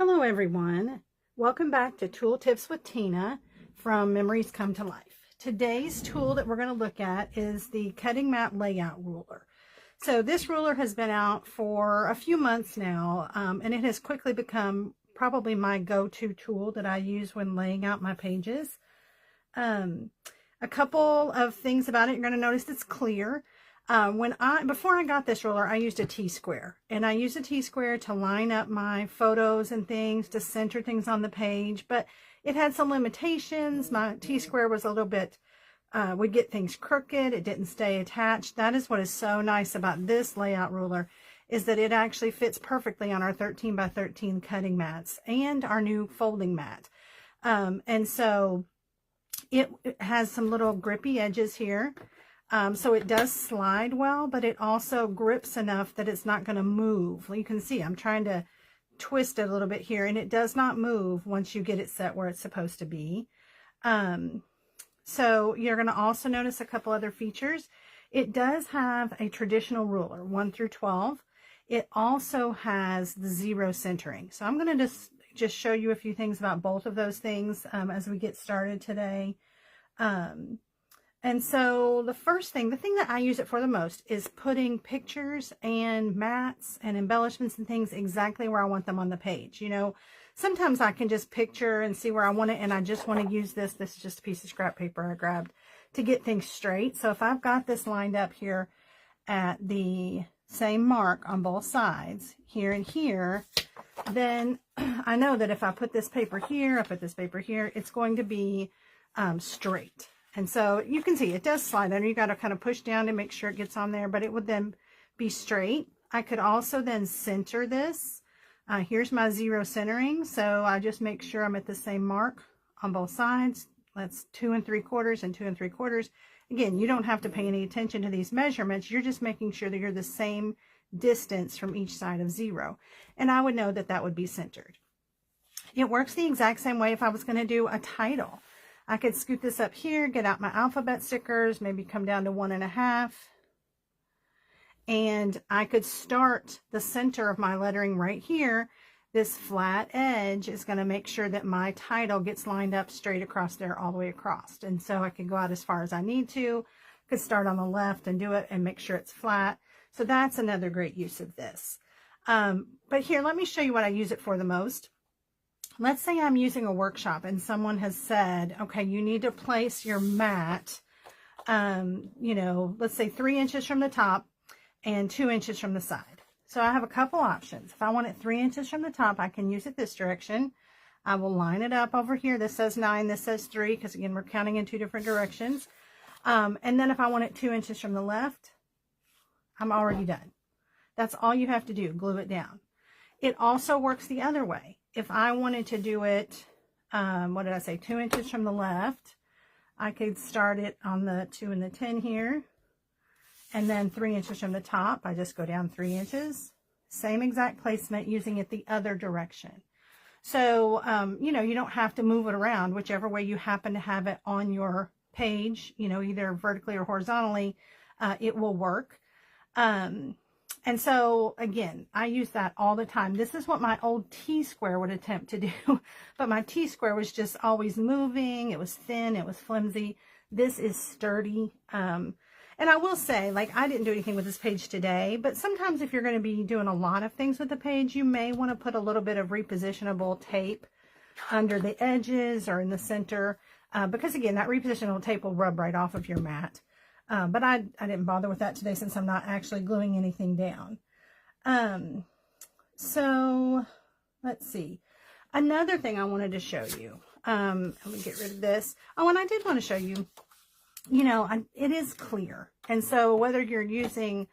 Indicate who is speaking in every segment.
Speaker 1: Hello everyone, welcome back to Tool Tips with Tina from Memories Come to Life. Today's tool that we're going to look at is the cutting mat layout ruler. So this ruler has been out for a few months now, and it has quickly become probably my go-to tool that I use when laying out my pages. A couple of things about it, you're going to notice it's clear. Before I got this ruler, I used a T-square, and I used a T-square to line up my photos and things, to center things on the page, but it had some limitations. My T-square was a little bit, would get things crooked. It didn't stay attached. That is what is so nice about this layout ruler, is that it actually fits perfectly on our 13 by 13 cutting mats and our new folding mat. And so it has some little grippy edges here. So it does slide well, but it also grips enough that it's not going to move. You can see I'm trying to twist it a little bit here, and it does not move once you get it set where it's supposed to be. So you're going to also notice a couple other features. It does have a traditional ruler, 1 through 12. It also has the zero centering. So I'm going to just show you a few things about both of those things as we get started today. And so the thing that I use it for the most is putting pictures and mats and embellishments and things exactly where I want them on the page. You know, sometimes I can just picture and see where I want it, and I just want to use this. This is just a piece of scrap paper I grabbed to get things straight. So if I've got this lined up here at the same mark on both sides, here and here, then I know that if I put this paper here, I put this paper here, it's going to be straight. And so you can see it does slide under. You got to kind of push down to make sure it gets on there, but it would then be straight. I could also then center this. Here's my zero centering. So I just make sure I'm at the same mark on both sides. That's 2 3/4 and 2 3/4. Again, you don't have to pay any attention to these measurements. You're just making sure that you're the same distance from each side of zero. And I would know that that would be centered. It works the exact same way if I was going to do a title. I could scoot this up here, get out my alphabet stickers, maybe come down to 1.5. And I could start the center of my lettering right here. This flat edge is going to make sure that my title gets lined up straight across there, all the way across. And so I could go out as far as I need to. Could start on the left and do it and make sure it's flat. So that's another great use of this. But here, let me show you what I use it for the most. Let's say I'm using a workshop and someone has said, okay, you need to place your mat, you know, let's say 3 inches from the top and 2 inches from the side. So I have a couple options. If I want it 3 inches from the top, I can use it this direction. I will line it up over here. This says 9, this says 3, because again, we're counting in 2 different directions. And then if I want it 2 inches from the left, I'm already done. That's all you have to do, glue it down. It also works the other way. If I wanted to do it, what did I say, 2 inches from the left, I could start it on the 2 and the 10 here, and then 3 inches from the top, I just go down 3 inches. Same exact placement, using it the other direction. So, you know, you don't have to move it around, whichever way you happen to have it on your page, you know, either vertically or horizontally, it will work. And so, again, I use that all the time. This is what my old T-square would attempt to do, but my T-square was just always moving. It was thin. It was flimsy. This is sturdy. And I will say, like, I didn't do anything with this page today, but sometimes if you're going to be doing a lot of things with the page, you may want to put a little bit of repositionable tape under the edges or in the center, because, again, that repositionable tape will rub right off of your mat. But I didn't bother with that today since I'm not actually gluing anything down. So let's see. Another thing I wanted to show you. Let me get rid of this. Oh, and I did want to show you, you know, it is clear. And so whether you're using,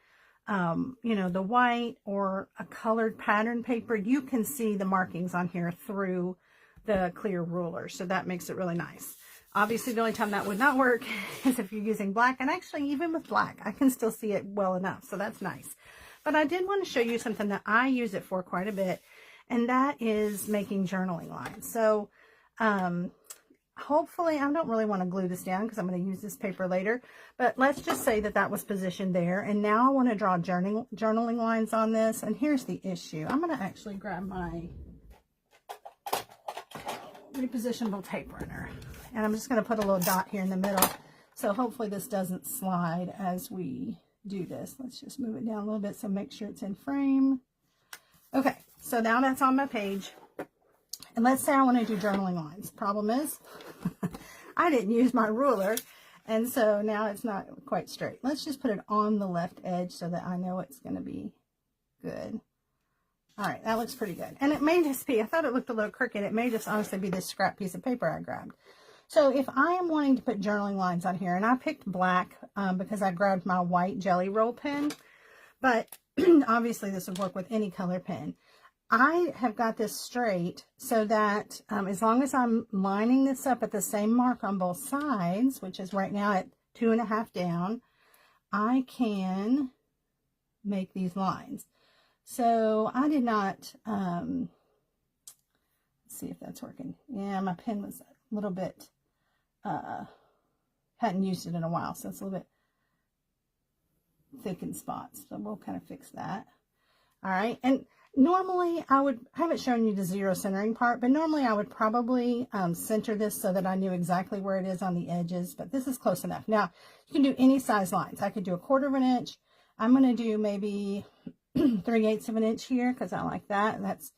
Speaker 1: you know, the white or a colored pattern paper, you can see the markings on here through the clear ruler. So that makes it really nice. Obviously, the only time that would not work is if you're using black. And actually, even with black, I can still see it well enough. So that's nice. But I did want to show you something that I use it for quite a bit. And that is making journaling lines. So hopefully, I don't really want to glue this down because I'm going to use this paper later. But let's just say that that was positioned there. And now I want to draw journaling lines on this. And here's the issue. I'm going to actually grab my repositionable tape runner. And I'm just going to put a little dot here in the middle. So hopefully this doesn't slide as we do this. Let's just move it down a little bit so make sure it's in frame. Okay, so now that's on my page. And let's say I want to do journaling lines. Problem is, I didn't use my ruler. And so now it's not quite straight. Let's just put it on the left edge so that I know it's going to be good. All right, that looks pretty good. And it may just be, I thought it looked a little crooked. It may just honestly be this scrap piece of paper I grabbed. So if I am wanting to put journaling lines on here, and I picked black because I grabbed my white Jelly Roll pen, but obviously this would work with any color pen. I have got this straight so that as long as I'm lining this up at the same mark on both sides, which is right now at 2.5 down, I can make these lines. So I did not, let's see if that's working. Yeah, my pen was a little bit, hadn't used it in a while, so it's a little bit thick in spots. So we'll kind of fix that. All right, and normally I haven't shown you the zero centering part, but normally I would probably center this so that I knew exactly where it is on the edges, but this is close enough. Now, you can do any size lines. I could do 1/4 inch. I'm going to do maybe 3/8 of an inch here because I like that. That's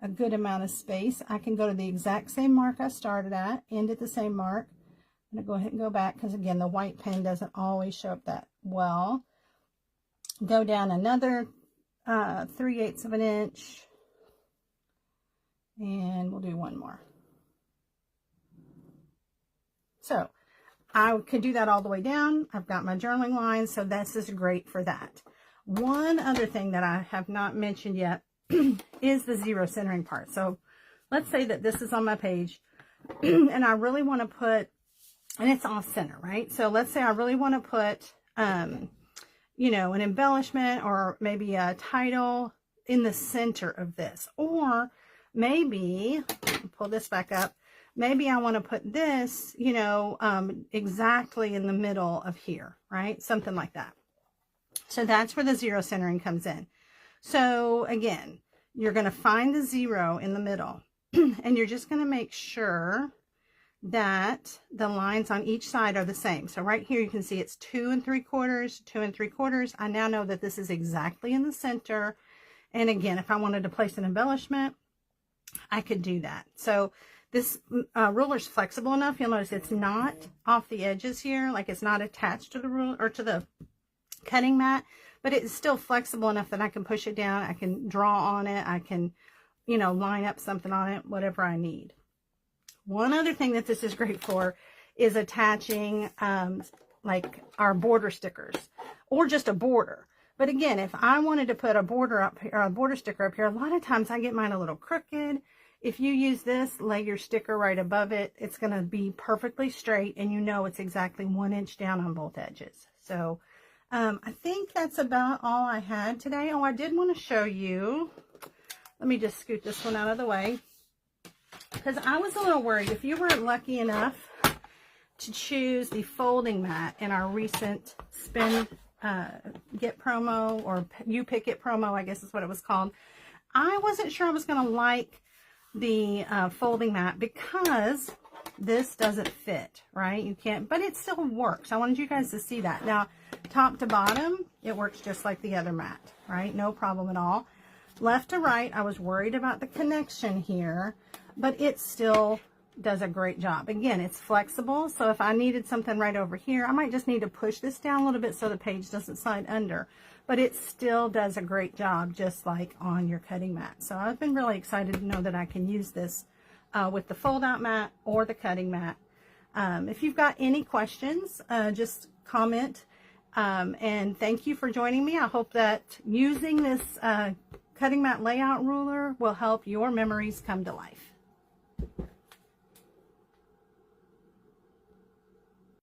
Speaker 1: a good amount of space. I can go to the exact same mark I started at, end at the same mark. I'm going to go ahead and go back because, again, the white pen doesn't always show up that well. Go down another 3/8 of an inch, and we'll do one more. So I could do that all the way down. I've got my journaling lines, so this is great for that. One other thing that I have not mentioned yet is the zero centering part. So let's say that this is on my page and I really want to put, and it's off center, right? So let's say I really want to put, you know, an embellishment or maybe a title in the center of this. Or maybe, pull this back up, maybe I want to put this, you know, exactly in the middle of here, right? Something like that. So that's where the zero centering comes in. So again, you're going to find the zero in the middle and you're just going to make sure that the lines on each side are the same. So right here you can see it's 2 3/4, 2 3/4. I now know that this is exactly in the center. And again, if I wanted to place an embellishment, I could do that. So this ruler is flexible enough. You'll notice it's not off the edges here, like it's not attached to the ruler or to the cutting mat, but it's still flexible enough that I can push it down. I can draw on it. I can, you know, line up something on it, whatever I need. One other thing that this is great for is attaching like our border stickers or just a border. But again, if I wanted to put a border up here, a border sticker up here, a lot of times I get mine a little crooked. If you use this, lay your sticker right above it, it's going to be perfectly straight and you know it's exactly 1 inch down on both edges. So I think that's about all I had today. Oh, I did want to show you, let me just scoot this one out of the way, because I was a little worried if you were lucky enough to choose the folding mat in our recent spin get promo, or you pick it promo, I guess is what it was called. I wasn't sure I was going to like the folding mat because this doesn't fit, right? You can't, but it still works. I wanted you guys to see that. Now, top to bottom, it works just like the other mat, right? No problem at all. Left to right, I was worried about the connection here, but it still does a great job. Again, it's flexible, so if I needed something right over here, I might just need to push this down a little bit so the page doesn't slide under, but it still does a great job just like on your cutting mat. So I've been really excited to know that I can use this with the fold out mat or the cutting mat. If you've got any questions, just comment, and thank you for joining me. I hope that using this cutting mat layout ruler will help your memories come to life.